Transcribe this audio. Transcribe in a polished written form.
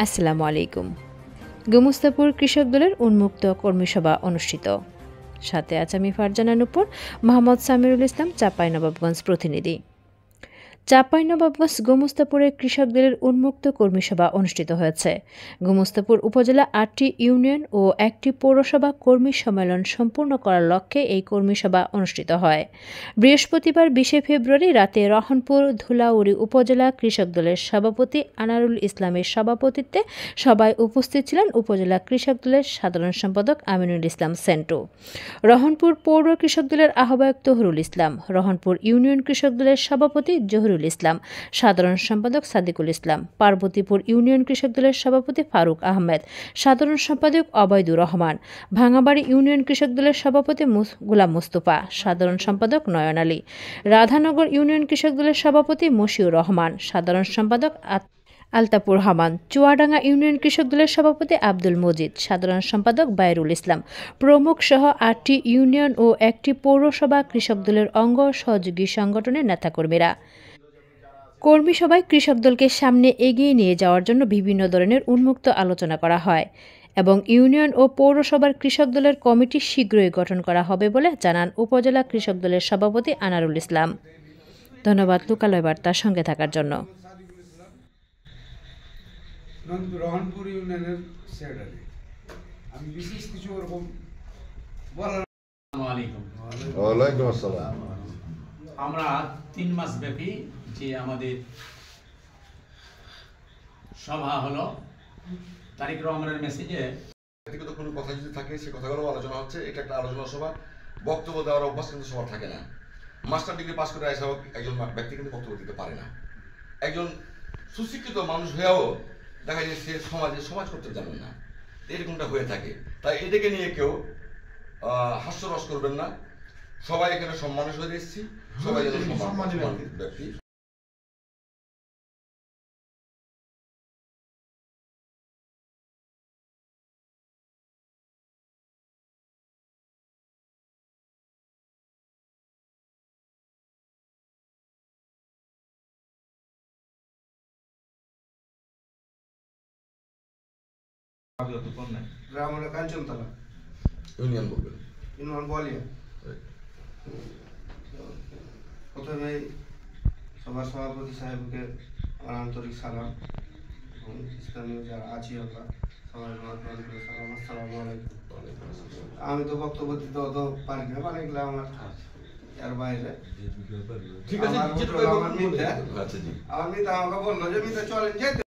আসসালামু আলাইকুম। গোমস্তাপুর কৃষক দলের উন্মুক্ত কর্মী সভা অনুষ্ঠিত। সাথে আছে আমি ফারজানা নূপুর, মোহাম্মদ সামিরুল ইসলাম, চাঁপাইনবাবগঞ্জ প্রতিনিধি। চাঁপাইনবাবগঞ্জ গোমস্তাপুরে কৃষক দলের উন্মুক্ত কর্মী সভা অনুষ্ঠিত হয়েছে। গোমস্তাপুর উপজেলা ৮টি ইউনিয়ন ও ১টি পৌরসভা কর্মী সম্মেলন সম্পূর্ণ করার লক্ষ্যে এই কর্মী সভা অনুষ্ঠিত হয়। বৃহস্পতিবার ২০ ফেব্রুয়ারি রাতে রহনপুর ধুলাউড়ি উপজেলা কৃষক দলের সভাপতি আনারুল ইসলামের সভাপতিত্বে সভায় উপস্থিত ছিলেন উপজেলা কৃষক দলের সাধারণ সম্পাদক আমিনুল ইসলাম সেন্টু, রহনপুর পৌর কৃষক দলের আহ্বায়ক তহরুল ইসলাম, রহনপুর ইউনিয়ন কৃষক দলের সভাপতি জহুরুল ইসলাম, সাধারণ সম্পাদক সাদিকুল ইসলাম, পার্বতীপুর ইউনিয়ন কৃষক দলের সভাপতি ফারুক আহমেদ, সাধারণ সম্পাদক অবৈদুর রহমান, ভাঙাবাড়ি ইউনিয়ন কৃষক দলের সভাপতি গোলাম মুস্তফা, সাধারণ সম্পাদক নয়ন আলী, রাধানগর ইউনিয়ন কৃষক দলের সভাপতি মশিউর রহমান, সাধারণ সম্পাদক আলতাপুর রহমান, চুয়াডাঙ্গা ইউনিয়ন কৃষক দলের সভাপতি আব্দুল মজিদ, সাধারণ সম্পাদক বাইরুল ইসলাম প্রমুখ সহ ৮টি ইউনিয়ন ও ১টি পৌরসভা কৃষক দলের অঙ্গ সহযোগী সংগঠনের নেতাকর্মীরা। কর্মী সভায় কৃষক দলকে সামনে এগিয়ে নিয়ে যাওয়ার জন্য বিভিন্ন ধরনের উন্মুক্ত আলোচনা করা হয় এবং ইউনিয়ন ও পৌরসভার কৃষক দলের কমিটি শীঘ্রই গঠন করা হবে বলে জানান উপজেলা কৃষক দলের সভাপতি আনারুল ইসলাম। ধন্যবাদ লোকালয় বার্তার সঙ্গে থাকার জন্য। রহনপুর ইউনিয়নের সেক্রেটারি, আমি বিশেষ কিছু ওরকম বলার। ওয়ালাইকুম আসসালাম। আমরা ৩ মাস ব্যাপী যে আমাদের সভা হলো তারিক রহমানের মেসেজে ব্যক্তিগত কোনো কথা যদি থাকে সে কথাগুলো আলোচনা হচ্ছে। এটা একটা আলোচনা সভা, বক্তব্য দেওয়ার অভ্যাস কিন্তু সবার থাকে না। মাস্টার ডিগ্রি পাস করে আসা একজন ব্যক্তি কিন্তু বক্তব্য দিতে পারে না। একজন সুশিক্ষিত মানুষ হয়েও দেখা যায় সে সমাজ করতে জানেন না, এরকমটা হয়ে থাকে। তাই এটাকে নিয়ে কেউ হাস্যরস করবেন না। সবাই এখানে সম্মানের সহিত এসেছি, সবাই যেন সম্মানী ব্যক্তি। গ্রাম হলো কাঞ্চনতলা, ইউনিয়ন বলবেন, ইউনিয়ন বলিয়া। প্রথমে সবার সভাপতি সাহেবকে আমার আন্তরিক সালাম এবং স্থানীয় যারা আছি আমরা সবাই সালাম, আসসালামু আলাইকুম। আমি তো বক্তব্য দিতে অত পারি না, মানে এগুলো আমার এর বাইরে। ঠিক আছে, আমার মিতা আমাকে বললো যে মিতা চলেন যেতে।